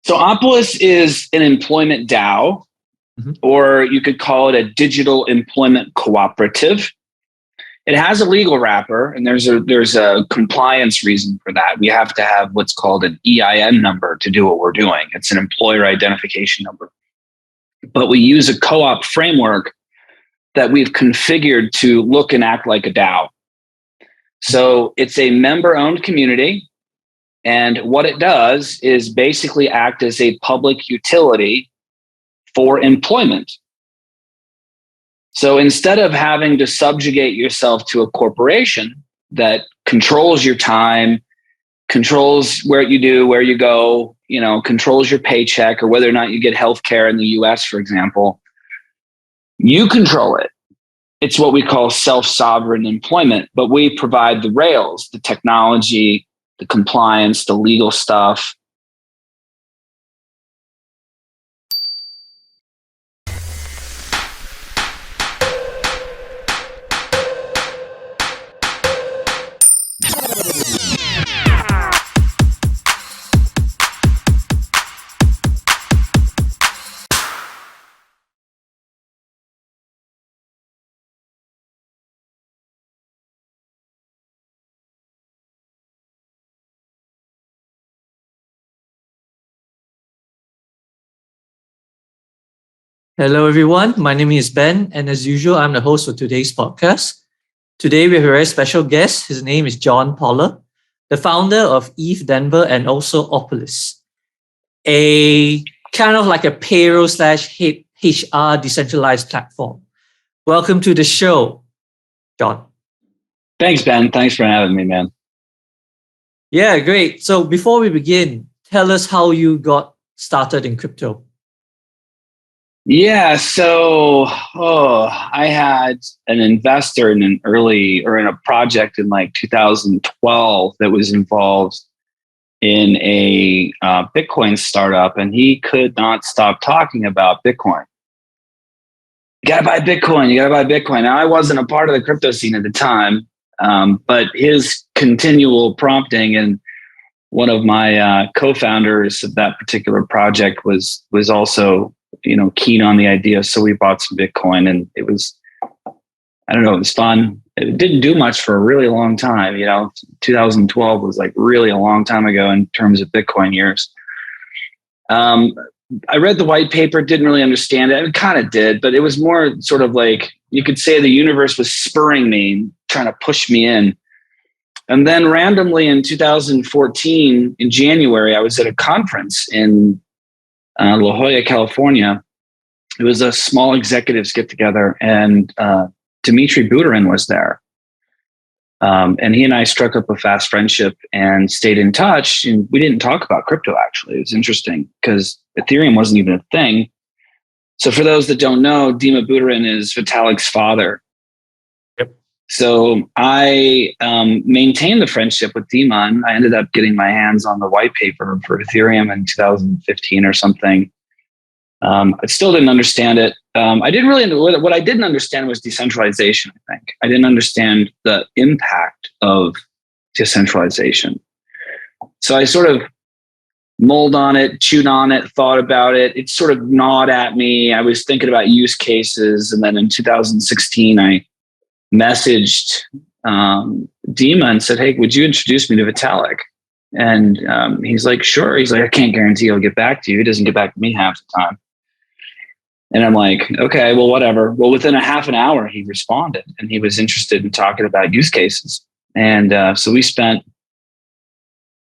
So Opolis is an employment DAO, or you could call it a digital employment cooperative. It has a legal wrapper, and there's a compliance reason for that. We have to have what's called an EIN number to do what we're doing. It's an employer identification number. But we use a co-op framework that we've configured to look and act like a DAO. So it's a member-owned community. And what it does is basically act as a public utility for employment. So instead of having to subjugate yourself to a corporation that controls your time, controls what you do, where you go, controls your paycheck or whether or not you get healthcare in the US, for example, you control it. It's what we call self-sovereign employment, but we provide the rails, the technology, the compliance, the legal stuff. Hello, everyone. My name is Ben, and as usual, I'm the host for today's podcast. Today, we have a very special guest. His name is John Poller, the founder of Eve Denver and also Opolis, a kind of like a payroll / HR decentralized platform. Welcome to the show, John. Thanks, Ben. Thanks for having me, man. Yeah, great. So before we begin, tell us how you got started in crypto. Yeah, so I had an investor in a project in like 2012 that was involved in a Bitcoin startup, and he could not stop talking about Bitcoin. You gotta buy Bitcoin. You gotta buy Bitcoin. Now, I wasn't a part of the crypto scene at the time, but his continual prompting, and one of my co-founders of that particular project was also keen on the idea. So we bought some Bitcoin, and it was fun. It didn't do much for a really long time. 2012 was like really a long time ago in terms of Bitcoin years. I read the white paper, didn't really understand it. It kind of did, but it was more sort of like, you could say the universe was spurring me, trying to push me in. And then randomly in 2014, in January, I was at a conference in La Jolla, California. It was a small executives get together, and Dmitry Buterin was there. And he and I struck up a fast friendship and stayed in touch. And we didn't talk about crypto, actually. It was interesting because Ethereum wasn't even a thing. So for those that don't know, Dima Buterin is Vitalik's father. Yep. So I maintained the friendship with Dima, and I ended up getting my hands on the white paper for Ethereum in 2015 or something. I still didn't understand it. I didn't really, what I didn't understand was decentralization, I think. I didn't understand the impact of decentralization. So I sort of mulled on it, chewed on it, thought about it. It sort of gnawed at me. I was thinking about use cases. And then in 2016, I messaged Dima and said, hey, would you introduce me to Vitalik? And he's like, sure. He's like, I can't guarantee he'll get back to you. He doesn't get back to me half the time. And I'm like, okay, well, whatever. Well, within a half an hour, he responded, and he was interested in talking about use cases. And so we spent,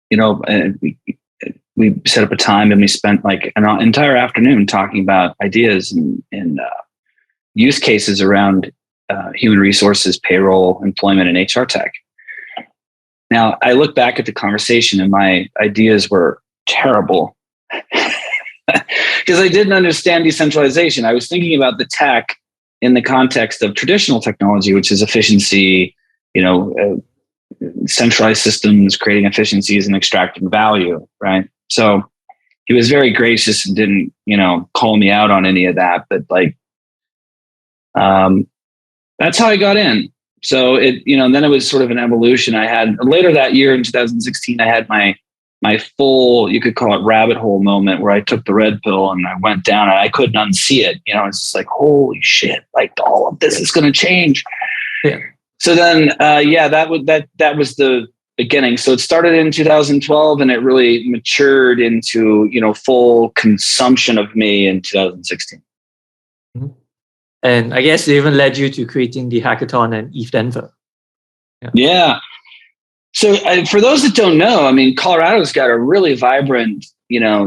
we set up a time, and we spent like an entire afternoon talking about ideas and use cases around human resources, payroll, employment, and HR tech. Now, I look back at the conversation, and my ideas were terrible because I didn't understand decentralization. I was thinking about the tech in the context of traditional technology, which is efficiency, centralized systems, creating efficiencies and extracting value, right? So he was very gracious and didn't, call me out on any of that. But that's how I got in. So then it was sort of an evolution. I had later that year in 2016, I had my my full, you could call it rabbit hole moment where I took the red pill and I went down and I couldn't unsee it. It's just like, holy shit, like all of this is going to change. Yeah. So then, that was the beginning. So it started in 2012 and it really matured into, full consumption of me in 2016. Mm-hmm. And I guess it even led you to creating the hackathon and ETH Denver. Yeah. So for those that don't know, Colorado's got a really vibrant,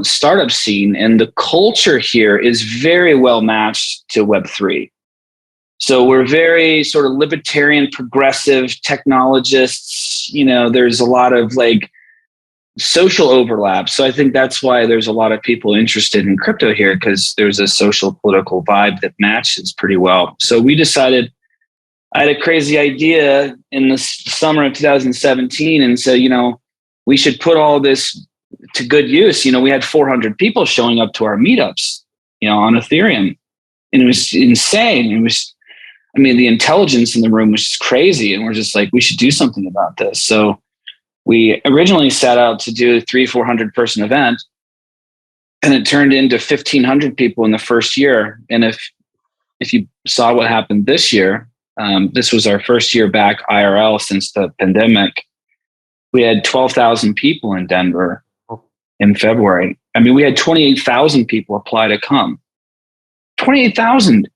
startup scene, and the culture here is very well matched to Web3. So we're very sort of libertarian, progressive technologists. There's a lot of like social overlap. So I think that's why there's a lot of people interested in crypto here, because there's a social political vibe that matches pretty well. So we decided, I had a crazy idea in the summer of 2017 and said, we should put all this to good use. We had 400 people showing up to our meetups, on Ethereum. And it was insane. It was, the intelligence in the room was just crazy. And we're just like, we should do something about this. So we originally set out to do a 300-400 person event, and it turned into 1,500 people in the first year. And if you saw what happened this year, this was our first year back IRL since the pandemic. We had 12,000 people in Denver in February. We had 28,000 people apply to come. 28,000.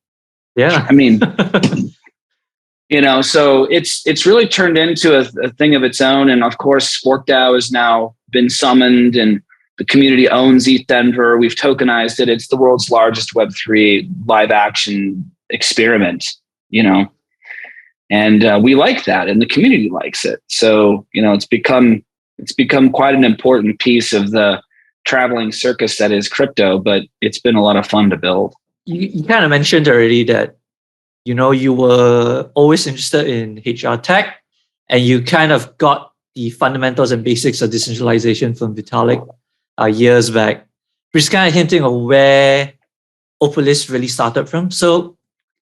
Yeah. So it's really turned into a thing of its own. And of course, SporkDAO has now been summoned, and the community owns ETH Denver. We've tokenized it. It's the world's largest Web3 live action experiment, and we like that, and the community likes it. So, it's become quite an important piece of the traveling circus that is crypto, but it's been a lot of fun to build. You kind of mentioned already that, you were always interested in HR tech, and you kind of got the fundamentals and basics of decentralization from Vitalik years back, which is kind of hinting of where Opolis really started from. So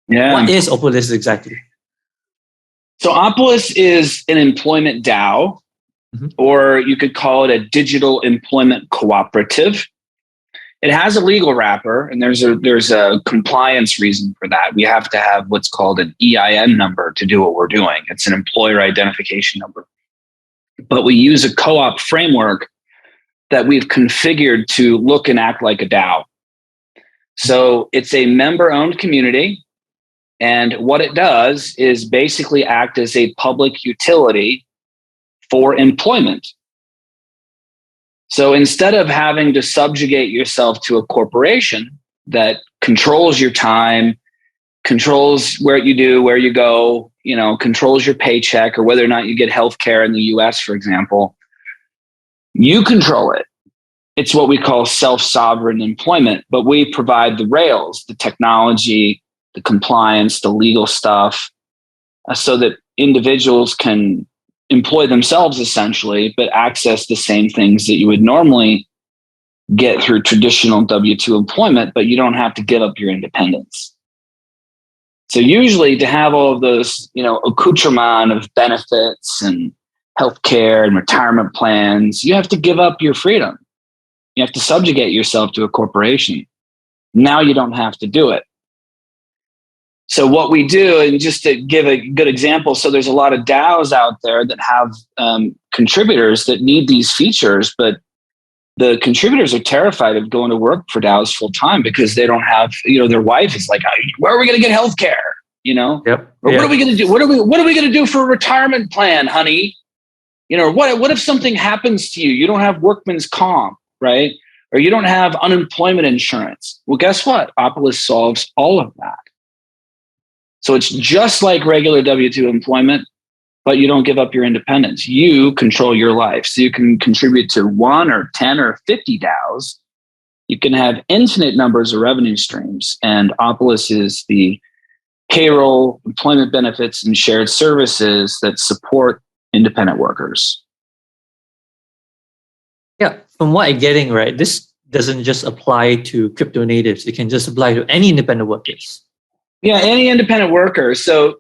what is Opolis exactly? So Opolis is an employment DAO, or you could call it a digital employment cooperative. It has a legal wrapper, and there's a compliance reason for that. We have to have what's called an EIN number to do what we're doing. It's an employer identification number. But we use a co-op framework that we've configured to look and act like a DAO. So it's a member-owned community. And what it does is basically act as a public utility for employment. So instead of having to subjugate yourself to a corporation that controls your time, controls what you do, where you go, controls your paycheck, or whether or not you get healthcare in the US, for example, you control it. It's what we call self-sovereign employment, but we provide the rails, the technology, the compliance, the legal stuff, so that individuals can employ themselves essentially, but access the same things that you would normally get through traditional W-2 employment, but you don't have to give up your independence. So usually to have all of those, accoutrement of benefits and healthcare and retirement plans, you have to give up your freedom. You have to subjugate yourself to a corporation. Now you don't have to do it. So what we do, and just to give a good example, so there's a lot of DAOs out there that have contributors that need these features, but the contributors are terrified of going to work for DAOs full time because they don't have, their wife is like, where are we going to get healthcare? Yep. Or what are we going to do? What are we going to do for a retirement plan, honey? What if something happens to you? You don't have workman's comp, right? Or you don't have unemployment insurance. Well, guess what? Opolis solves all of that. So it's just like regular W-2 employment, but you don't give up your independence. You control your life. So you can contribute to 1 or 10 or 50 DAOs. You can have infinite numbers of revenue streams. And Opolis is the payroll, employment benefits, and shared services that support independent workers. Yeah, from what I'm getting, right, this doesn't just apply to crypto natives. It can just apply to any independent workers. Yeah, any independent worker. So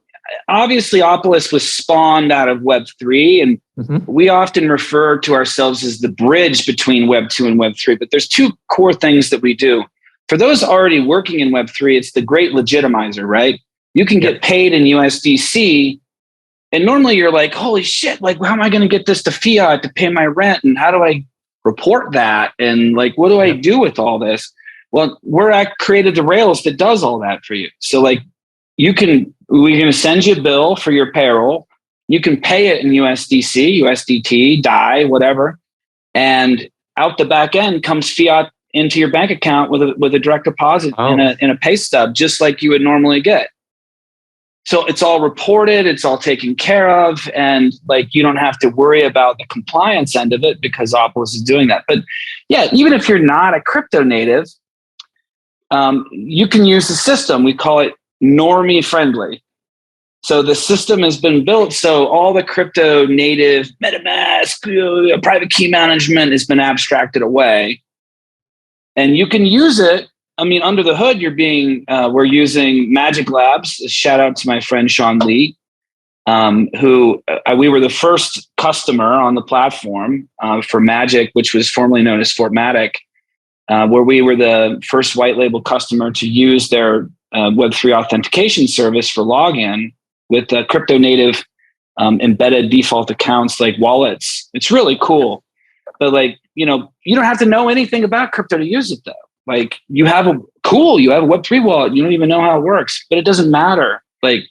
obviously Opolis was spawned out of Web3, and we often refer to ourselves as the bridge between Web2 and Web3. But there's two core things that we do. For those already working in Web3, it's the great legitimizer, right? You can get paid in USDC, and normally you're like, holy shit, like, how am I going to get this to fiat to pay my rent? And how do I report that? And like, what do I do with all this? Well, created the Rails that does all that for you. So like, we're going to send you a bill for your payroll. You can pay it in USDC, USDT, DAI, whatever. And out the back end comes fiat into your bank account with a direct deposit in a pay stub, just like you would normally get. So it's all reported, it's all taken care of, and like you don't have to worry about the compliance end of it because Opolis is doing that. But yeah, even if you're not a crypto native, you can use the system. We call it normie friendly. So the system has been built so all the crypto native MetaMask, private key management has been abstracted away. And you can use it. I mean, under the hood, we're using Magic Labs. Shout out to my friend Sean Lee, we were the first customer on the platform for Magic, which was formerly known as Fortmatic, where we were the first white label customer to use their Web3 authentication service for login with crypto native embedded default accounts like wallets. It's really cool. But like, you don't have to know anything about crypto to use it though. Like you have a Web3 wallet. You don't even know how it works, but it doesn't matter. Like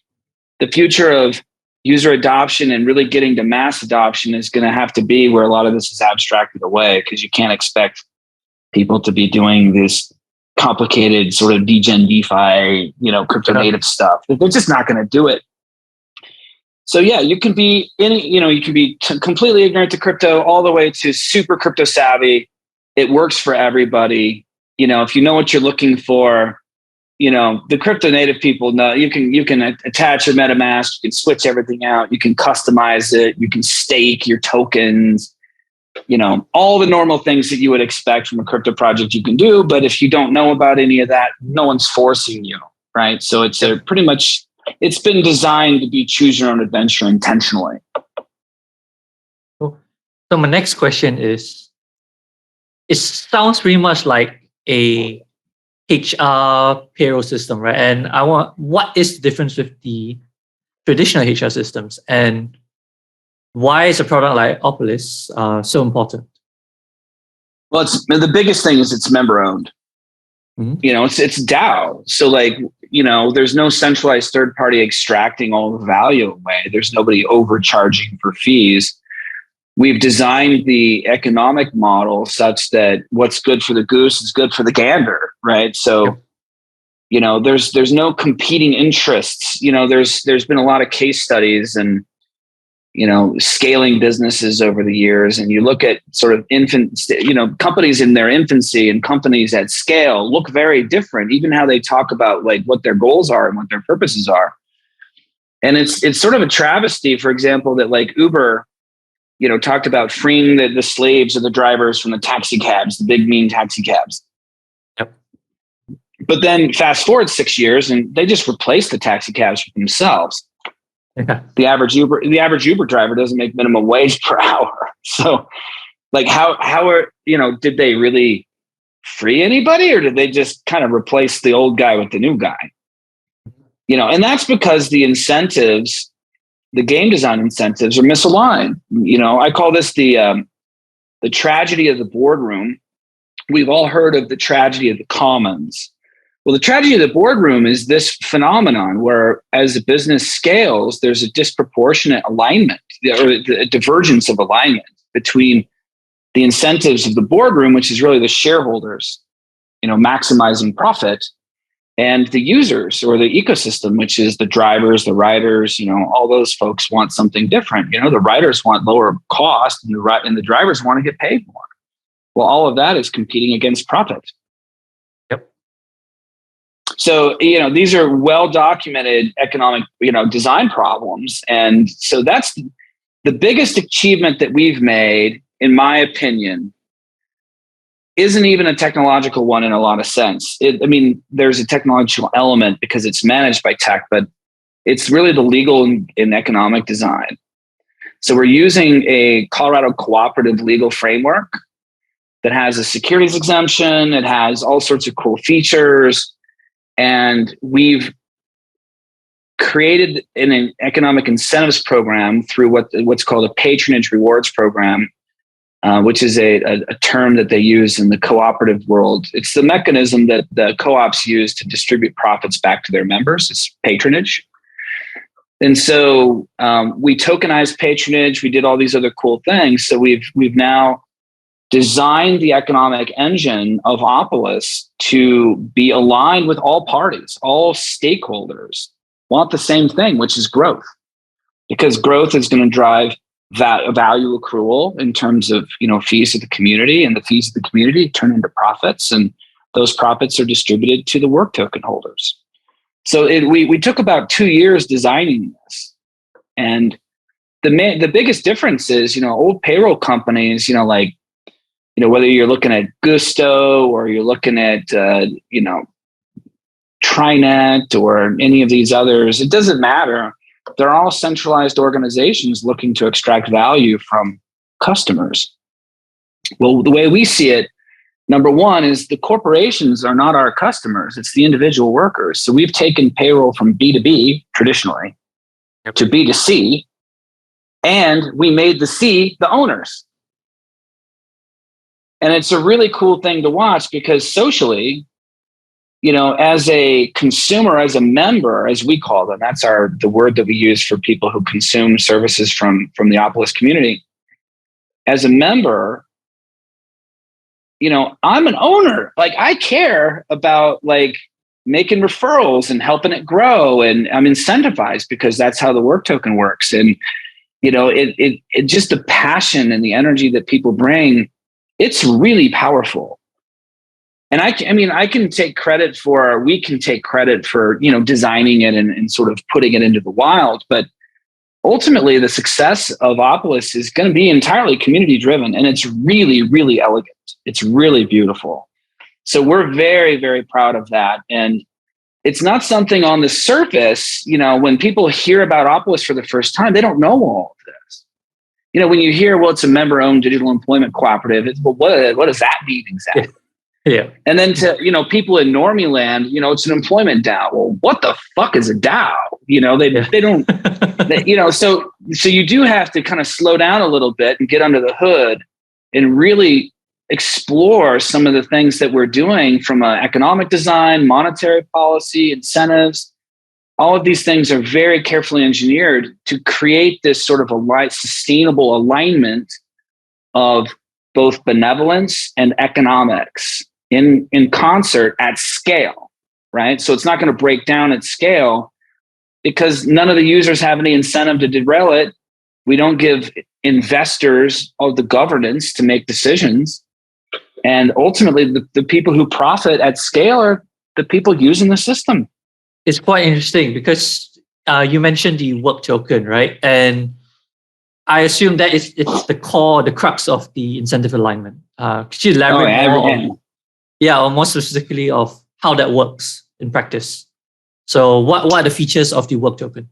the future of user adoption and really getting to mass adoption is going to have to be where a lot of this is abstracted away, because you can't expect people to be doing this complicated sort of degen DeFi, crypto native stuff. They're just not going to do it. So yeah, you can be completely ignorant to crypto all the way to super crypto savvy. It works for everybody. If you know what you're looking for, the crypto native people know you can attach your MetaMask, you can switch everything out, you can customize it, you can stake your tokens, all the normal things that you would expect from a crypto project you can do. But if you don't know about any of that, no one's forcing you, right? So it's it's been designed to be choose your own adventure intentionally. Cool. So my next question is, it sounds pretty much like a HR payroll system, right? And what is the difference with the traditional HR systems, and why is a product like Opolis so important? Well, the biggest thing is it's member owned. It's DAO. So like, there's no centralized third party extracting all the value away. There's nobody overcharging for fees. We've designed the economic model such that what's good for the goose is good for the gander, right? So, there's no competing interests. There's been a lot of case studies and, scaling businesses over the years. And you look at sort of companies in their infancy and companies at scale look very different, even how they talk about like what their goals are and what their purposes are. And it's sort of a travesty, for example, that like Uber, talked about freeing the slaves or the drivers from the taxi cabs, the big mean taxi cabs. Yep. But then fast forward 6 years and they just replaced the taxi cabs for themselves. Yeah. The average Uber driver doesn't make minimum wage per hour. So like how are, did they really free anybody, or did they just kind of replace the old guy with the new guy? And that's because the incentives, the game design incentives are misaligned. I call this the tragedy of the boardroom. We've all heard of the tragedy of the commons. Well, the tragedy of the boardroom is this phenomenon where as a business scales, there's a disproportionate alignment or a divergence of alignment between the incentives of the boardroom, which is really the shareholders, maximizing profit, and the users or the ecosystem, which is the drivers, the riders, all those folks want something different. The riders want lower cost and the drivers want to get paid more. Well, all of that is competing against profit. Yep. So, these are well-documented economic, design problems. And so that's the biggest achievement that we've made, in my opinion, isn't even a technological one in a lot of sense. There's a technological element because it's managed by tech, but It's really the legal and economic design. So we're using a Colorado cooperative legal framework that has a securities exemption. It has all sorts of cool features. And we've created an economic incentives program through what's called a patronage rewards program, which is a term that they use in the cooperative world. It's the mechanism that the co-ops use to distribute profits back to their members. It's patronage. And so we tokenized patronage. We did all these other cool things. So we've now designed the economic engine of Opolis to be aligned with all parties. All stakeholders want the same thing, which is growth, because growth is going to drive value accrual in terms of fees to the community, and the fees of the community turn into profits, and those profits are distributed to the work token holders. So we took about 2 years designing this, and the biggest difference is old payroll companies, whether you're looking at Gusto or you're looking at Trinet or any of these others, it doesn't matter. They're all centralized organizations looking to extract value from customers. Well, the way we see it, number one is the corporations are not our customers. It's the individual workers. So we've taken payroll from B2B traditionally to B2C, and we made the C the owners. And it's a really cool thing to watch, because socially, as a consumer, as a member, as we call them, that's the word that we use for people who consume services from the Opolis community. As a member, I'm an owner. Like, I care about making referrals and helping it grow, and I'm incentivized because that's how the work token works. And it just the passion and the energy that people bring, it's really powerful. And we can take credit for designing it and sort of putting it into the wild. But ultimately, the success of Opolis is going to be entirely community driven. And it's really, really elegant. It's really beautiful. So we're very, very proud of that. And it's not something on the surface, when people hear about Opolis for the first time, they don't know all of this. When you hear, well, it's a member-owned digital employment cooperative, it's, well, what does that mean exactly? Yeah. And then to, people in normie land, it's an employment DAO. Well, what the fuck is a DAO? They don't, so you do have to kind of slow down a little bit and get under the hood and really explore some of the things that we're doing from economic design, monetary policy, incentives. All of these things are very carefully engineered to create this sort of sustainable alignment of both benevolence and economics in concert at scale, right? So it's not going to break down at scale because none of the users have any incentive to derail it. We don't give investors all the governance to make decisions. And ultimately, the people who profit at scale are the people using the system. It's quite interesting because you mentioned the work token, right? And I assume that it's the crux of the incentive alignment. Could you elaborate or more specifically of how that works in practice? So what are the features of the work token?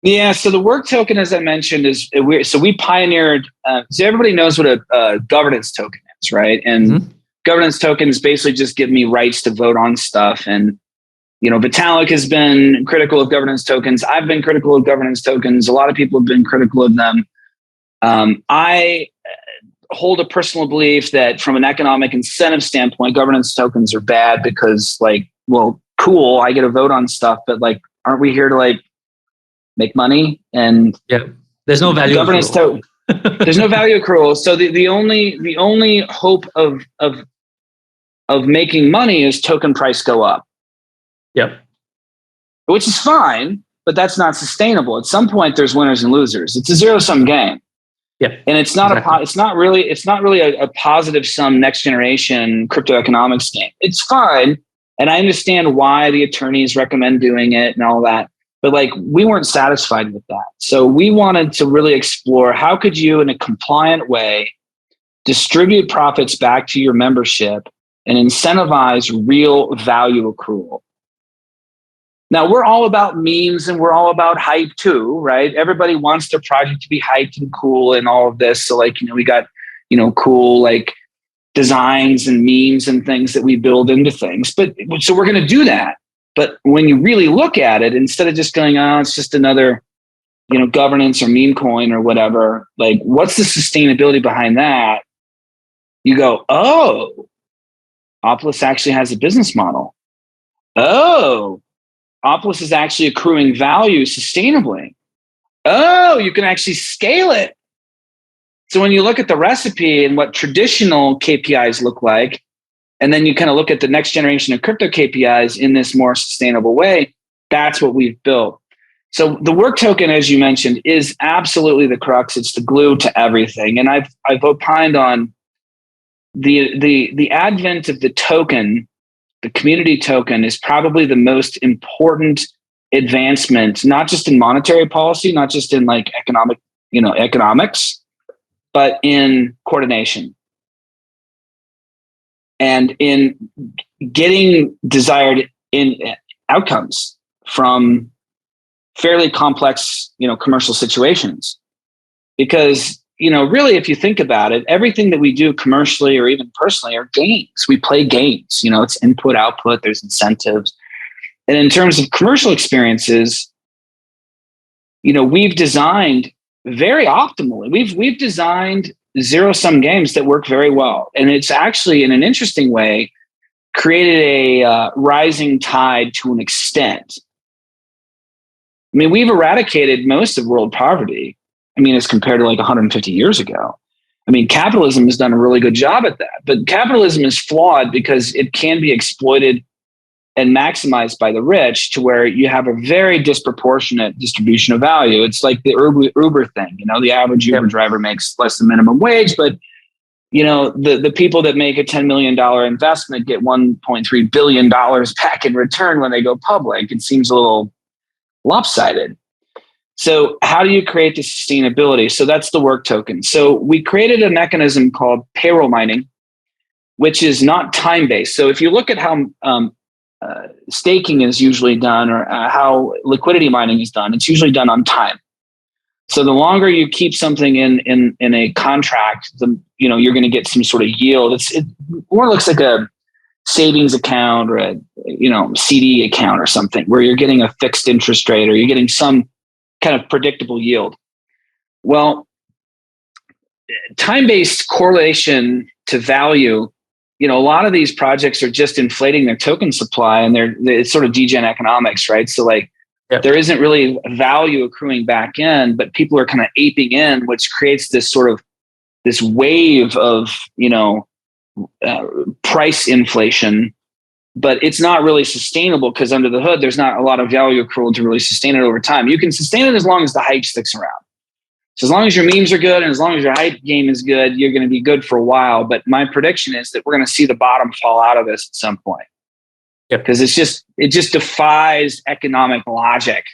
Yeah, so the work token, as I mentioned, we pioneered, so everybody knows what a governance token is, right? And governance tokens basically just give me rights to vote on stuff. And Vitalik has been critical of governance tokens. I've been critical of governance tokens. A lot of people have been critical of them. I hold a personal belief that from an economic incentive standpoint, governance tokens are bad because cool, I get a vote on stuff, but aren't we here to make money? And there's no value governance token. There's no value accrual. So the only hope of making money is token price go up. Yep. Which is fine, but that's not sustainable. At some point, there's winners and losers. It's a zero-sum game. Yeah. And it's not it's not really a positive sum next generation crypto economics game. It's fine. And I understand why the attorneys recommend doing it and all that. But we weren't satisfied with that. So we wanted to really explore how could you, in a compliant way, distribute profits back to your membership and incentivize real value accrual. Now, we're all about memes and we're all about hype too, right? Everybody wants their project to be hyped and cool and all of this. So like, we got, cool like designs and memes and things that we build into things. But so we're going to do that. But when you really look at it, instead of just going, oh, it's just another, governance or meme coin or whatever, like what's the sustainability behind that? You go, oh, Opolis actually has a business model. Oh, Opolis is actually accruing value sustainably. Oh, you can actually scale it. So when you look at the recipe and what traditional KPIs look like, and then you kind of look at the next generation of crypto KPIs in this more sustainable way, that's what we've built. So the work token, as you mentioned, is absolutely the crux. It's the glue to everything. And I've opined on the advent of the token. The community token is probably the most important advancement, not just in monetary policy, not just in like economics, but in coordination and in getting desired outcomes from fairly complex, commercial situations. Because, really, if you think about it, everything that we do commercially or even personally are games. We play games, it's input, output, there's incentives. And in terms of commercial experiences, we've designed very optimally. We've designed zero-sum games that work very well. And it's actually, in an interesting way, created a rising tide to an extent. I mean, we've eradicated most of world poverty. I mean, as compared to like 150 years ago. I mean, capitalism has done a really good job at that. But capitalism is flawed because it can be exploited and maximized by the rich to where you have a very disproportionate distribution of value. It's like the Uber thing. The average Uber driver makes less than minimum wage, but the people that make a $10 million investment get $1.3 billion back in return when they go public. It seems a little lopsided. So how do you create the sustainability? So that's the work token. So we created a mechanism called payroll mining, which is not time-based. So if you look at how staking is usually done or how liquidity mining is done, it's usually done on time. So the longer you keep something in a contract, you're going to get some sort of yield. It more looks like a savings account or a CD account or something where you're getting a fixed interest rate or you're getting some kind of predictable yield. Well, time-based correlation to value, a lot of these projects are just inflating their token supply and it's sort of degen economics, right? So like there isn't really value accruing back in, but people are kind of aping in, which creates this sort of this wave of, price inflation, but it's not really sustainable because under the hood, there's not a lot of value accrual to really sustain it over time. You can sustain it as long as the hype sticks around. So as long as your memes are good and as long as your hype game is good, you're going to be good for a while. But my prediction is that we're going to see the bottom fall out of this at some point. Because it just defies economic logic.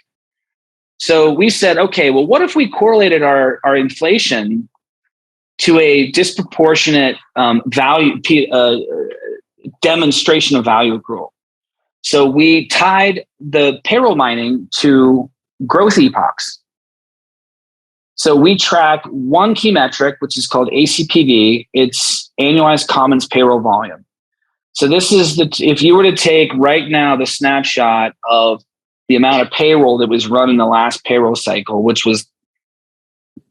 So we said, okay, well, what if we correlated our inflation to a disproportionate value demonstration of value accrual? So we tied the payroll mining to growth epochs. So we track one key metric, which is called ACPV. It's annualized commons payroll volume. So this is if you were to take right now the snapshot of the amount of payroll that was run in the last payroll cycle, which was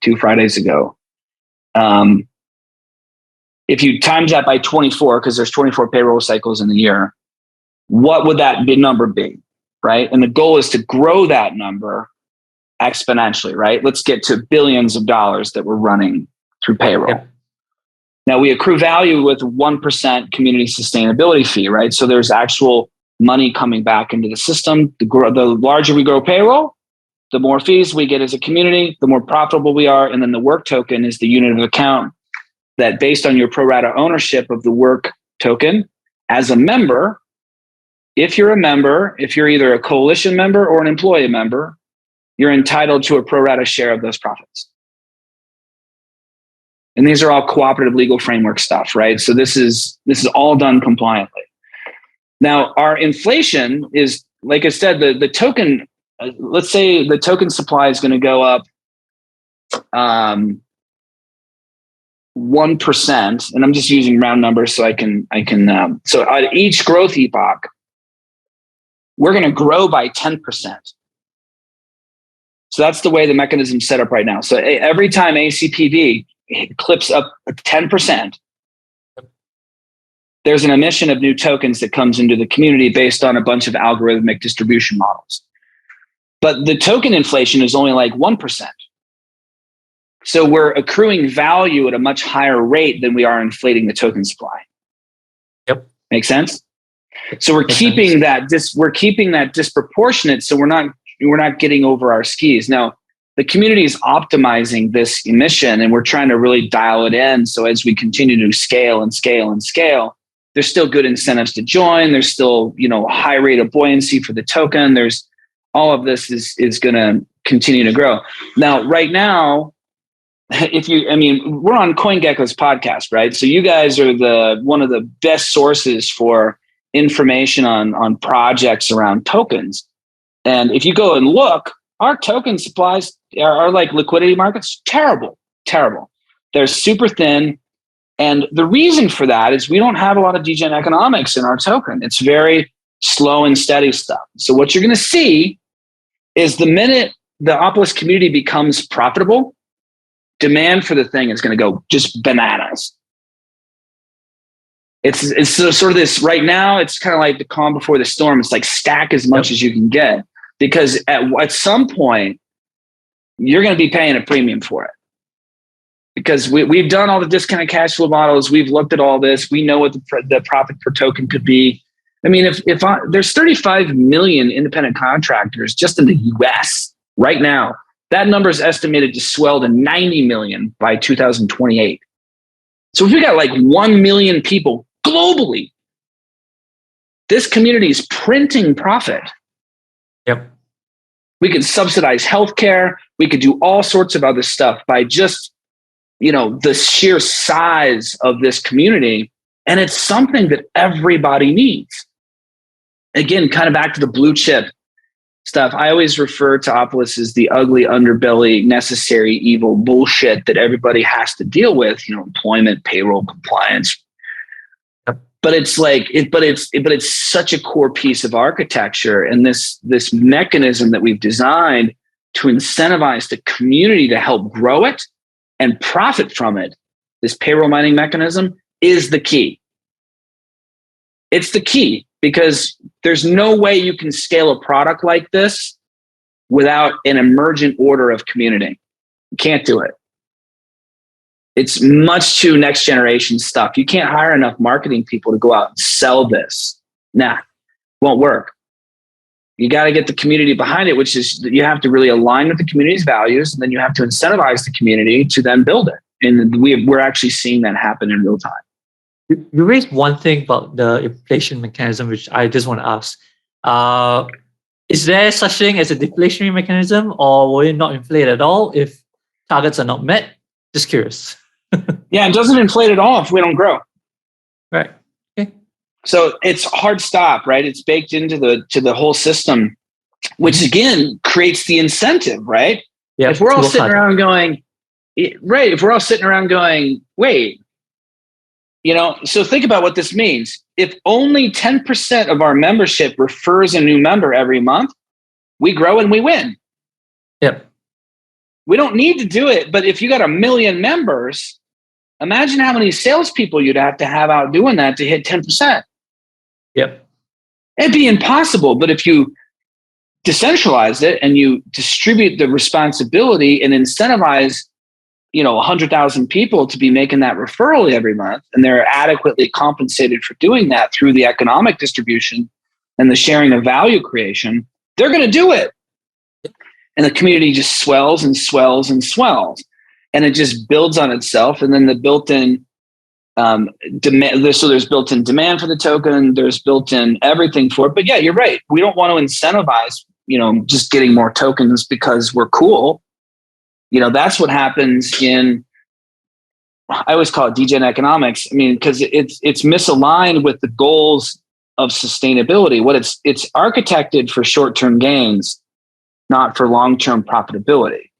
2 Fridays ago. If you times that by 24, because there's 24 payroll cycles in the year, what would that number be, right? And the goal is to grow that number exponentially, right? Let's get to billions of dollars that we're running through payroll. Yep. Now we accrue value with 1% community sustainability fee, right? So there's actual money coming back into the system. The larger we grow payroll, the more fees we get as a community, the more profitable we are. And then the work token is the unit of account that based on your pro rata ownership of the work token as a member, if you're a member, if you're either a coalition member or an employee member, you're entitled to a pro rata share of those profits. And these are all cooperative legal framework stuff, right? So this is all done compliantly. Now, our inflation is like I said, the token, let's say the token supply is going to go up 1%, and I'm just using round numbers so I can so at each growth epoch, we're going to grow by 10%. So that's the way the mechanism's set up right now. So every time ACPV clips up 10%, there's an emission of new tokens that comes into the community based on a bunch of algorithmic distribution models. But the token inflation is only like 1%. So we're accruing value at a much higher rate than we are inflating the token supply. Yep. Make sense? So we're keeping that disproportionate, so we're not getting over our skis. Now, the community is optimizing this emission, and we're trying to really dial it in. So as we continue to scale and scale and scale, there's still good incentives to join. There's still, a high rate of buoyancy for the token. There's all of this is going to continue to grow. Now, right now, we're on CoinGecko's podcast, right? So you guys are one of the best sources for information on projects around tokens. And if you go and look, our token supplies are like liquidity markets, terrible. They're super thin. And the reason for that is we don't have a lot of degen economics in our token. It's very slow and steady stuff. So what you're going to see is the minute the Opolis community becomes profitable, demand for the thing is going to go just bananas. It's sort of this right now. It's kind of like the calm before the storm. It's like stack as much as you can get, because at some point you're going to be paying a premium for it. Because we've done all the discounted cash flow models, we've looked at all this. We know what the profit per token could be. I mean, if there's 35 million independent contractors just in the U.S. right now. That number is estimated to swell to 90 million by 2028. So if we got like 1 million people globally, this community is printing profit. Yep. We could subsidize healthcare. We could do all sorts of other stuff by just, the sheer size of this community. And it's something that everybody needs. Again, kind of back to the blue chip stuff. I always refer to Opolis as the ugly underbelly, necessary evil bullshit that everybody has to deal with, employment, payroll, compliance. Yep. But it's it's such a core piece of architecture, and this mechanism that we've designed to incentivize the community to help grow it and profit from it. This payroll mining mechanism is the key. It's the key, because there's no way you can scale a product like this without an emergent order of community. You can't do it. It's much too next generation stuff. You can't hire enough marketing people to go out and sell this. Nah, won't work. You got to get the community behind it, which is that you have to really align with the community's values, and then you have to incentivize the community to then build it. And we're actually seeing that happen in real time. You raised one thing about the inflation mechanism, which I just want to ask. Is there such thing as a deflationary mechanism, or will it not inflate at all if targets are not met? Just curious. Yeah, it doesn't inflate at all if we don't grow. Right. Okay. So it's hard stop, right? It's baked into the whole system, which again creates the incentive, right? Yeah. If we're all sitting around going, wait, so think about what this means. If only 10% of our membership refers a new member every month, we grow and we win. Yep. We don't need to do it, but if you got 1 million members, imagine how many salespeople you'd have to have out doing that to hit 10%. Yep. It'd be impossible, but if you decentralize it and you distribute the responsibility and incentivize 100,000 people to be making that referral every month, and they're adequately compensated for doing that through the economic distribution and the sharing of value creation, they're going to do it. And the community just swells and swells and swells, and it just builds on itself. And then the built-in demand, so there's built-in demand for the token, there's built-in everything for it. But yeah, you're right. We don't want to incentivize, just getting more tokens because we're cool. That's what happens in, I always call it degen economics. I mean, because it's misaligned with the goals of sustainability. What it's architected for short-term gains, not for long-term profitability.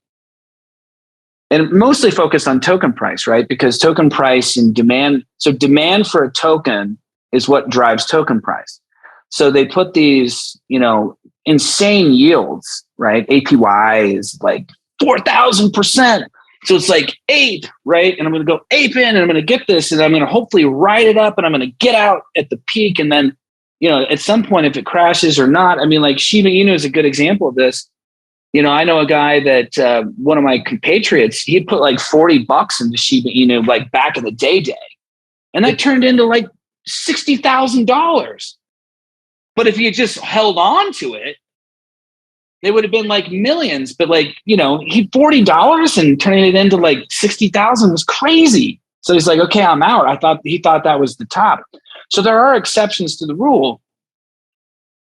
And mostly focused on token price, right? Because token price and demand, so demand for a token is what drives token price. So they put these, insane yields, right? APY is like 4,000%. So it's like ape, right? And I'm going to go ape in and I'm going to get this and I'm going to hopefully ride it up and I'm going to get out at the peak. And then, at some point, if it crashes or not, I mean, like Shiba Inu is a good example of this. I know a guy that one of my compatriots, he put like $40 into Shiba Inu, like back in the day. And that turned into like $60,000. But if you just held on to it, they would have been like millions. But like, he $40 and turning it into like 60,000 was crazy. So he's like, okay, I'm out. He thought that was the top. So there are exceptions to the rule.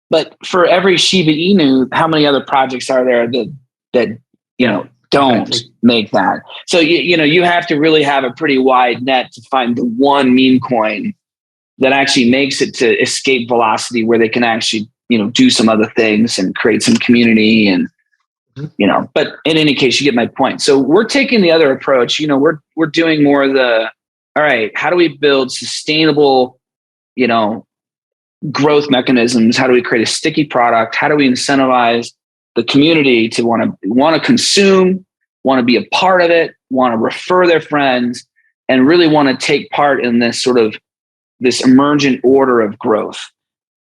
But for every Shiba Inu, how many other projects are there that don't make that? So you have to really have a pretty wide net to find the one meme coin that actually makes it to escape velocity, where they can actually do some other things and create some community and But in any case, you get my point. So we're taking the other approach. We're doing more of the, all right, how do we build sustainable growth mechanisms? How do we create a sticky product? How do we incentivize the community to want to consume, want to be a part of it, want to refer their friends, and really want to take part in this sort of this emergent order of growth?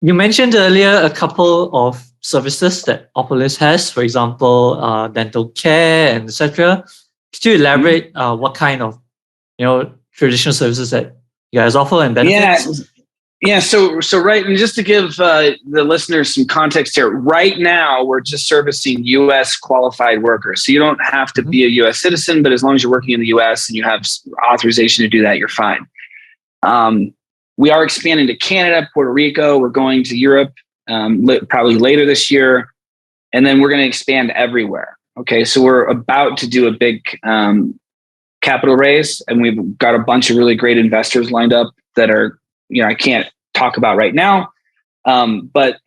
You mentioned earlier a couple of services that Opolis has, for example, dental care and etc. Could you elaborate what kind of traditional services that you guys offer and benefits? Yeah. So right, and just to give the listeners some context here, right now we're just servicing U.S. qualified workers. So you don't have to be a U.S. citizen, but as long as you're working in the U.S. and you have authorization to do that, you're fine. We are expanding to Canada, Puerto Rico. We're going to Europe probably later this year, and then we're going to expand everywhere. Okay, so we're about to do a big capital raise, and we've got a bunch of really great investors lined up that are, I can't talk about right now, but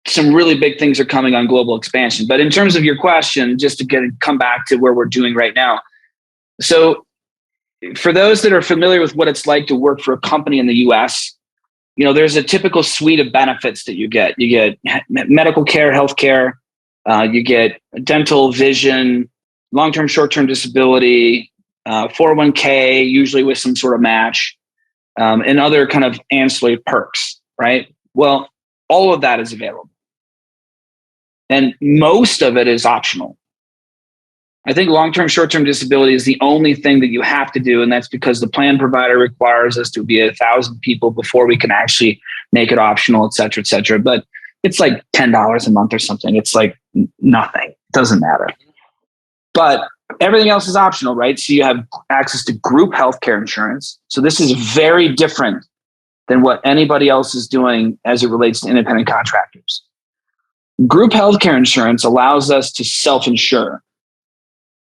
some really big things are coming on global expansion. But in terms of your question, just to come back to where we're doing right now. So for those that are familiar with what it's like to work for a company in the US, there's a typical suite of benefits that you get. You get medical care, healthcare, you get dental, vision, long-term, short-term disability, 401k, usually with some sort of match, and other kind of ancillary perks, right? Well, all of that is available. And most of it is optional. I think long-term, short-term disability is the only thing that you have to do, and that's because the plan provider requires us to be 1,000 people before we can actually make it optional, et cetera, et cetera. But it's like $10 a month or something. It's like nothing. It doesn't matter. But everything else is optional, right? So you have access to group healthcare insurance. So this is very different than what anybody else is doing as it relates to independent contractors. Group healthcare insurance allows us to self-insure.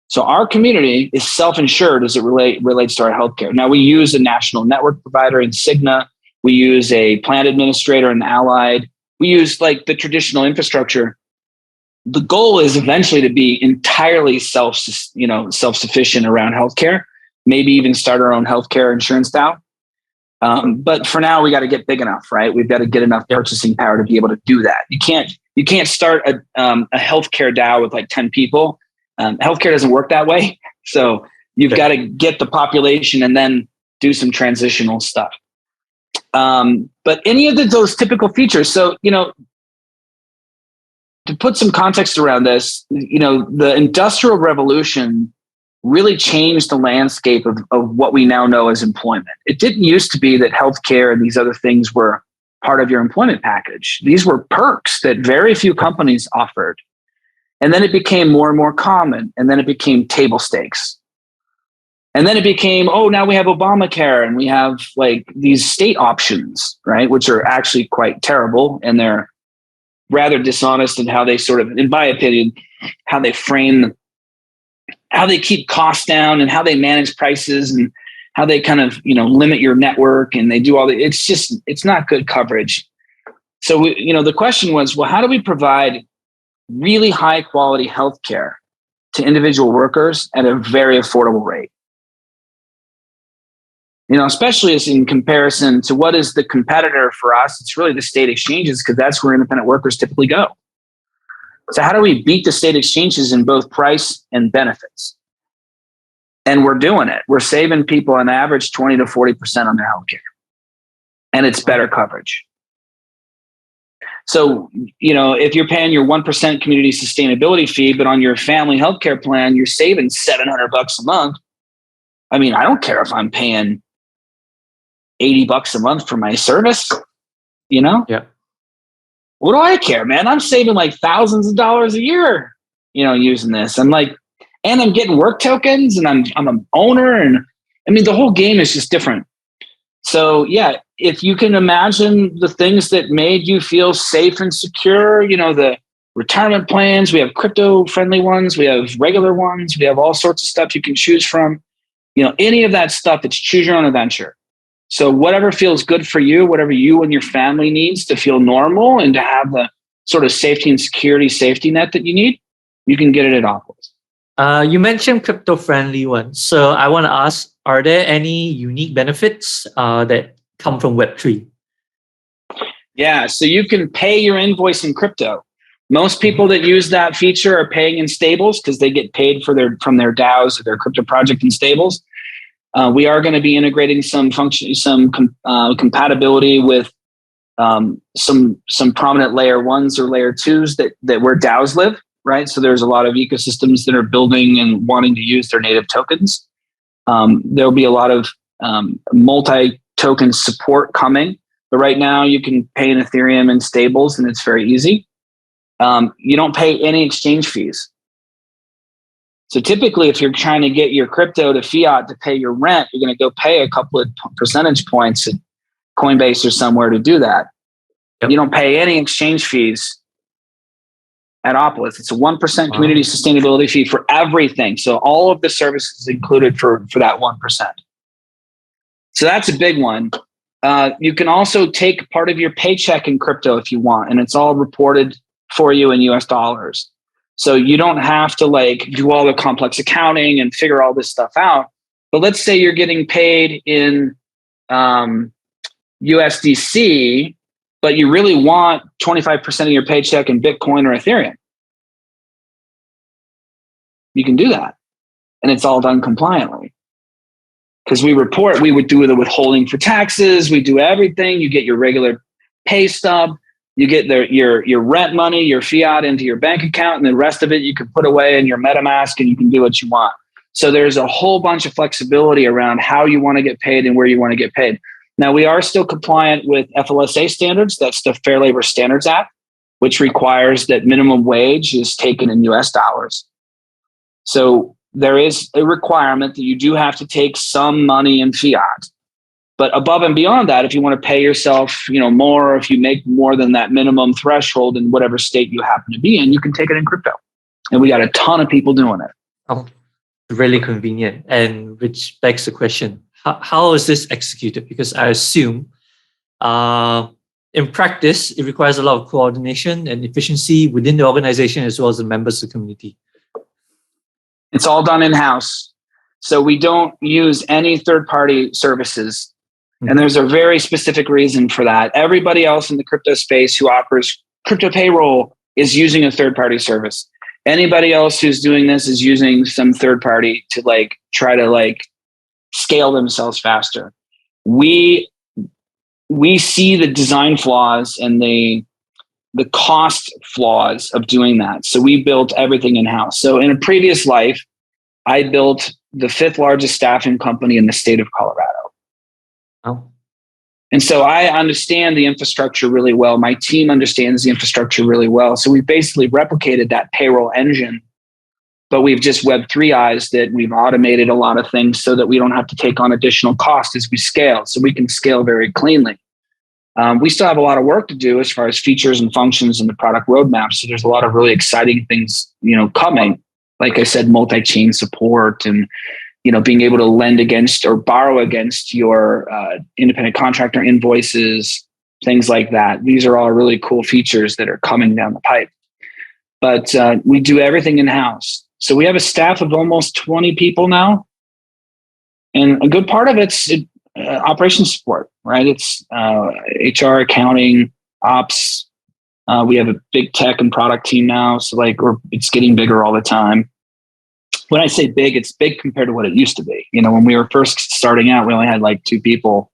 So our community is self-insured as it relates to our healthcare. Now, we use a national network provider in Cigna. We use a plan administrator in Allied. We use like the traditional infrastructure. The goal is eventually to be entirely self-sufficient around healthcare. Maybe even start our own healthcare insurance DAO. But for now, we got to get big enough, right? We've got to get enough purchasing power to be able to do that. You can't start a healthcare DAO with like 10 people. Healthcare doesn't work that way. So you've got to get the population and then do some transitional stuff. But any of those typical features. So, to put some context around this, the Industrial Revolution really changed the landscape of what we now know as employment. It didn't used to be that healthcare and these other things were part of your employment package. These were perks that very few companies offered. And then it became more and more common. And then it became table stakes. And then it became, now we have Obamacare and we have like these state options, right? Which are actually quite terrible. And they're rather dishonest in how they sort of, in my opinion, how they frame, how they keep costs down and how they manage prices and how they kind of, limit your network and they do all the, it's not good coverage. So the question was, well, how do we provide really high quality healthcare to individual workers at a very affordable rate? Especially as in comparison to what is the competitor for us, it's really the state exchanges, because that's where independent workers typically go. So how do we beat the state exchanges in both price and benefits? And we're doing it. We're saving people on average 20 to 40% on their healthcare. And it's better coverage. So, if you're paying your 1% community sustainability fee, but on your family healthcare plan, you're saving $700 a month. I mean, I don't care if I'm paying $80 a month for my service, Yeah. What do I care, man? I'm saving like thousands of dollars a year, using this. I'm like, and I'm getting work tokens, and I'm an owner, and I mean, the whole game is just different. So yeah, if you can imagine the things that made you feel safe and secure, the retirement plans, we have crypto friendly ones, we have regular ones, we have all sorts of stuff you can choose from, any of that stuff, it's choose your own adventure. So whatever feels good for you, whatever you and your family needs to feel normal and to have the sort of safety and security safety net that you need, you can get it at Opolis. You mentioned crypto-friendly ones. So I want to ask, are there any unique benefits that come from Web3? Yeah, so you can pay your invoice in crypto. Most people that use that feature are paying in stables because they get paid from their DAOs or their crypto project in stables. We are going to be integrating some compatibility with some prominent layer ones or layer twos that where DAOs live, right? So there's a lot of ecosystems that are building and wanting to use their native tokens. There'll be a lot of multi-token support coming, but right now you can pay in Ethereum and stables, and it's very easy. You don't pay any exchange fees. So typically, if you're trying to get your crypto to fiat to pay your rent, you're going to go pay a couple of percentage points at Coinbase or somewhere to do that. Yep. You don't pay any exchange fees at Opolis. It's a 1% community sustainability fee for everything. So all of the services included for that 1%. So that's a big one. You can also take part of your paycheck in crypto if you want, and it's all reported for you in US dollars. So you don't have to do all the complex accounting and figure all this stuff out. But let's say you're getting paid in USDC, but you really want 25% of your paycheck in Bitcoin or Ethereum. You can do that. And it's all done compliantly. Because we would do the withholding for taxes. We do everything. You get your regular pay stub. You get your rent money, your fiat into your bank account, and the rest of it you can put away in your MetaMask, and you can do what you want. So there's a whole bunch of flexibility around how you want to get paid and where you want to get paid. Now, we are still compliant with FLSA standards. That's the Fair Labor Standards Act, which requires that minimum wage is taken in US dollars. So there is a requirement that you do have to take some money in fiat. But above and beyond that, if you want to pay yourself, more, or if you make more than that minimum threshold in whatever state you happen to be in, you can take it in crypto. And we got a ton of people doing it. Oh, really convenient. And which begs the question, how is this executed? Because I assume in practice, it requires a lot of coordination and efficiency within the organization as well as the members of the community. It's all done in-house. So we don't use any third-party services. And there's a very specific reason for that. Everybody else in the crypto space who offers crypto payroll is using a third-party service. Anybody else who's doing this is using some third party to try to scale themselves faster. We see the design flaws and the cost flaws of doing that. So we built everything in-house. So in a previous life, I built the 5th largest staffing company in the state of Colorado. Oh. And so I understand the infrastructure really well. My team understands the infrastructure really well. So we basically replicated that payroll engine, but we've just Web3ized it. We've automated a lot of things so that we don't have to take on additional cost as we scale. So we can scale very cleanly. We still have a lot of work to do as far as features and functions in the product roadmap. So there's a lot of really exciting things, coming. Like I said, multi-chain support and being able to lend against or borrow against your independent contractor invoices, things like that. These are all really cool features that are coming down the pipe. But we do everything in-house. So we have a staff of almost 20 people now. And a good part of it's operations support, right? It's HR, accounting, ops. We have a big tech and product team now. So like it's getting bigger all the time. When I say big, it's big compared to what it used to be. You know, when we were first starting out, we only had like 2 people,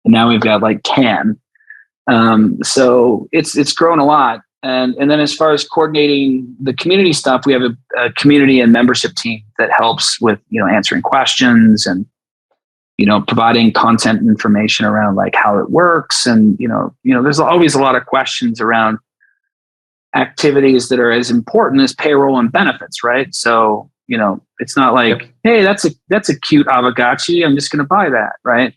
and now we've got like 10. So it's grown a lot. And then as far as coordinating the community stuff, we have a community and membership team that helps with, you know, answering questions and, you know, providing content and information around like how it works. And, you know, there's always a lot of questions around activities that are as important as payroll and benefits, right? So, you know, it's not like, hey, that's a cute Avogacci, I'm just going to buy that, right?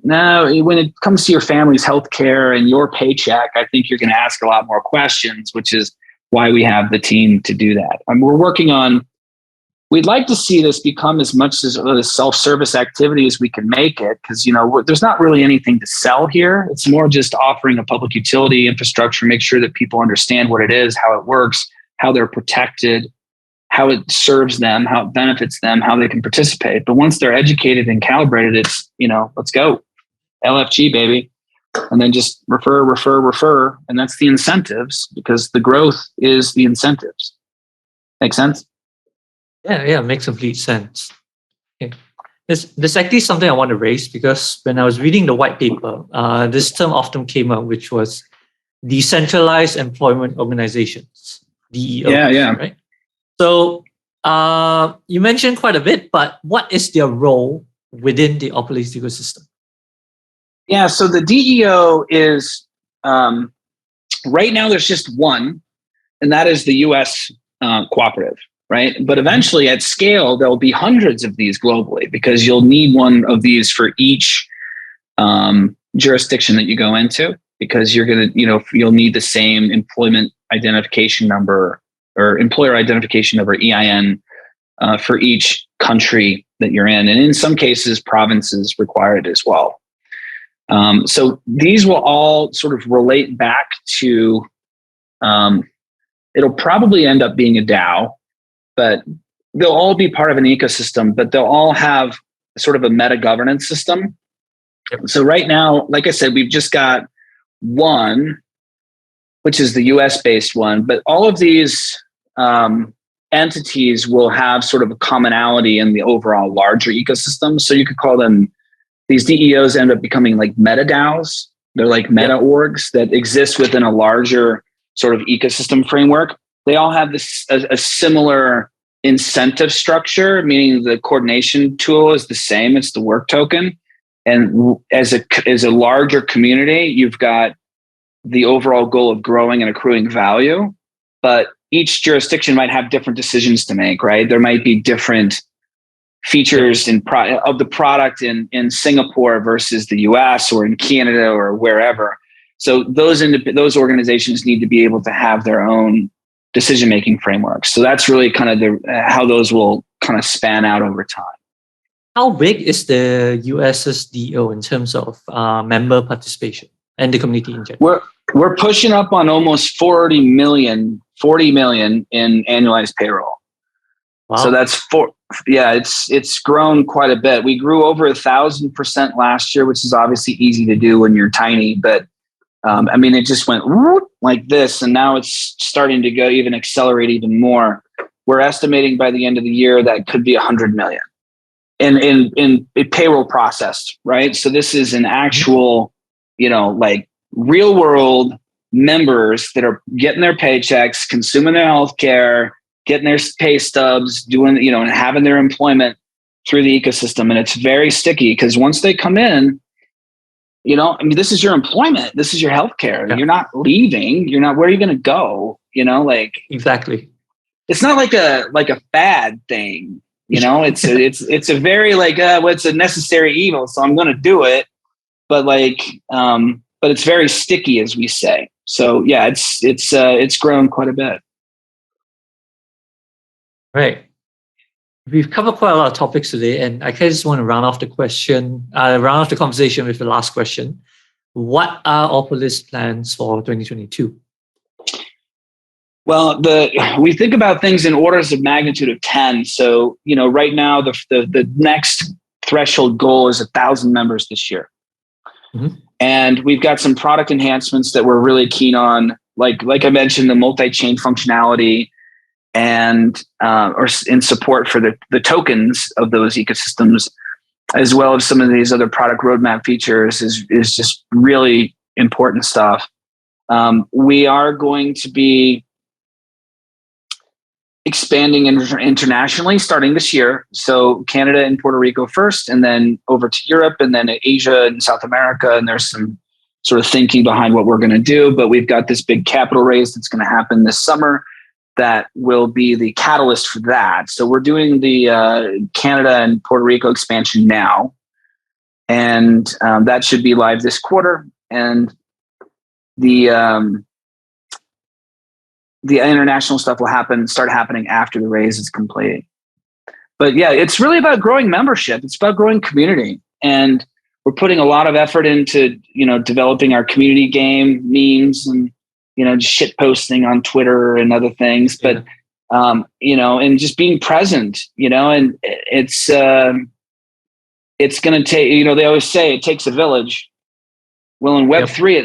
No, when it comes to your family's healthcare and your paycheck, I think you're going to ask a lot more questions, which is why we have the team to do that. And we're working on, we'd like to see this become as much as a self-service activity as we can make it, because, you know, there's not really anything to sell here. It's more just offering a public utility infrastructure, make sure that people understand what it is, how it works, how they're protected, how it serves them, how it benefits them, how they can participate. But once they're educated and calibrated, it's, you know, let's go. LFG, baby. And then just refer. And that's the incentives, because the growth is the incentives. Make sense? Yeah, makes complete sense. Okay. This actually something I want to raise, because when I was reading the white paper, this term often came up, which was Decentralized Employment Organizations, DEO. Yeah. Right? So you mentioned quite a bit, but what is their role within the Opolis ecosystem? Yeah, so the DEO is, right now there's just one, and that is the US Cooperative, right? But eventually at scale, there'll be hundreds of these globally, because you'll need one of these for each jurisdiction that you go into, because you're going to, you know, you'll need the same employment identification number or employer identification number, EIN, for each country that you're in. And in some cases, provinces require it as well. So these will all sort of relate back to, it'll probably end up being a DAO, but they'll all be part of an ecosystem, but they'll all have sort of a meta governance system. Yep. So right now, like I said, we've just got one, which is the US based one, but all of these entities will have sort of a commonality in the overall larger ecosystem. So you could call them, these DEOs end up becoming like meta DAOs. They're like meta orgs that exist within a larger sort of ecosystem framework. They all have this a similar incentive structure, meaning the coordination tool is the same. It's the work token. And as a larger community, you've got the overall goal of growing and accruing value, but each jurisdiction might have different decisions to make, right? There might be different features of the product in Singapore versus the US or in Canada or wherever. So those organizations need to be able to have their own decision-making frameworks. So that's really kind of how those will kind of span out over time. How big is the US's DEO in terms of member participation and the community in general? We're pushing up on almost 40 million in annualized payroll. Wow. So that's it's grown quite a bit. We grew over 1,000% last year, which is obviously easy to do when you're tiny, but I mean, it just went like this, and now it's starting to go even accelerate even more. We're estimating by the end of the year that could be 100 million in payroll processed, right? So this is an actual, you know, like real world members that are getting their paychecks, consuming their healthcare, getting their pay stubs, doing, you know, and having their employment through the ecosystem. And it's very sticky, because once they come in, you know, I mean, this is your employment. This is your healthcare. Yeah. You're not leaving. You're not, where are you going to go? You know, like, exactly. It's not like a fad thing. You know, it's a very like, it's a necessary evil. So I'm going to do it. But like, but it's very sticky, as we say. So yeah, it's grown quite a bit. Right. We've covered quite a lot of topics today, and I just want to round off the conversation with the last question. What are Opolis plans for 2022? Well, we think about things in orders of magnitude of 10. So, right now the next threshold goal is 1,000 members this year. Mm-hmm. And we've got some product enhancements that we're really keen on, like I mentioned, the multi-chain functionality and or in support for the tokens of those ecosystems, as well as some of these other product roadmap features is just really important stuff. We are going to be expanding internationally starting this year. So Canada and Puerto Rico first, and then over to Europe, and then Asia and South America. And there's some sort of thinking behind what we're going to do. But we've got this big capital raise that's going to happen this summer that will be the catalyst for that. So we're doing the Canada and Puerto Rico expansion now. And that should be live this quarter. And the international stuff will start happening after the raise is complete. But yeah, it's really about growing membership. It's about growing community. And we're putting a lot of effort into, developing our community game memes and, just shit posting on Twitter and other things. But, and just being present, and it's going to take, they always say it takes a village. Well, in Web3,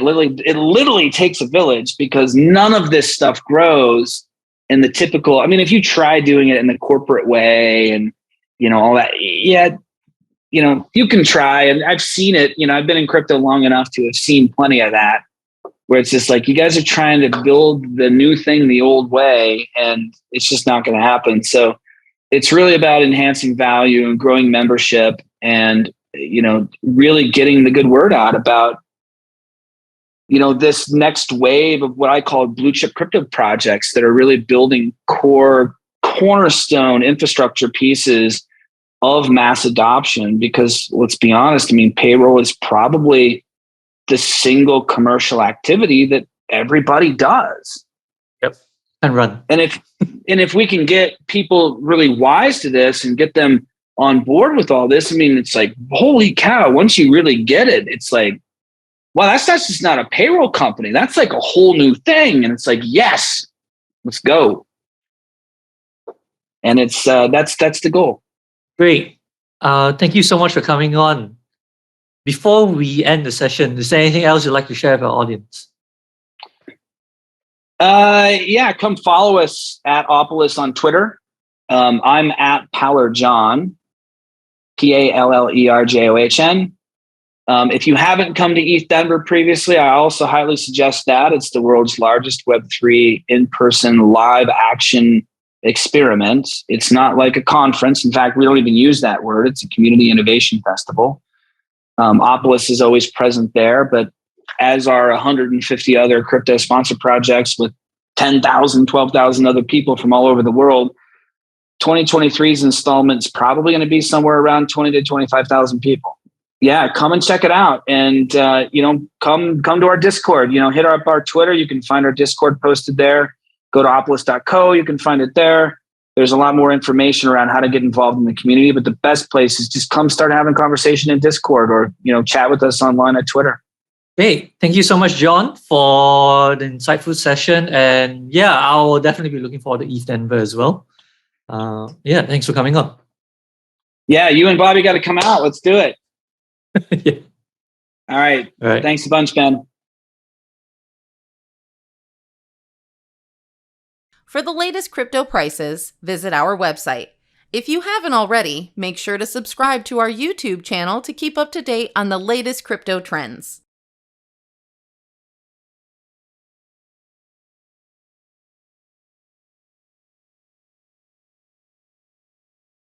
it literally takes a village, because none of this stuff grows in the typical. I mean, if you try doing it in the corporate way and all that, you can try. And I've seen it. I've been in crypto long enough to have seen plenty of that, where it's just like you guys are trying to build the new thing the old way, and it's just not going to happen. So it's really about enhancing value and growing membership, and really getting the good word out about this next wave of what I call blue chip crypto projects that are really building cornerstone infrastructure pieces of mass adoption. Because let's be honest, payroll is probably the single commercial activity that everybody does. Yep. And run. And if we can get people really wise to this and get them on board with all this, it's like, holy cow, once you really get it, it's like, wow, that's just not a payroll company. That's like a whole new thing. And it's like, yes, let's go. And it's that's the goal. Great. Thank you so much for coming on. Before we end the session, is there anything else you'd like to share with our audience? Come follow us at Opolis on Twitter. I'm at Pallerjohn, Pallerjohn. If you haven't come to ETH Denver previously, I also highly suggest that. It's the world's largest Web3 in-person live action experiment. It's not like a conference. In fact, we don't even use that word. It's a community innovation festival. Opolis is always present there, but as are 150 other crypto sponsor projects with 10,000, 12,000 other people from all over the world, 2023's installment is probably going to be somewhere around 20 to 25,000 people. Yeah, come and check it out. And, come to our Discord, hit up our Twitter. You can find our Discord posted there. Go to opolis.co. You can find it there. There's a lot more information around how to get involved in the community, but the best place is just come start having conversation in Discord, or, chat with us online at Twitter. Hey, thank you so much, John, for the insightful session. And yeah, I will definitely be looking forward to ETH Denver as well. Thanks for coming on. Yeah, you and Bobby got to come out. Let's do it. Yeah. All right. Thanks a bunch, Ben. For the latest crypto prices, visit our website. If you haven't already, make sure to subscribe to our YouTube channel to keep up to date on the latest crypto trends.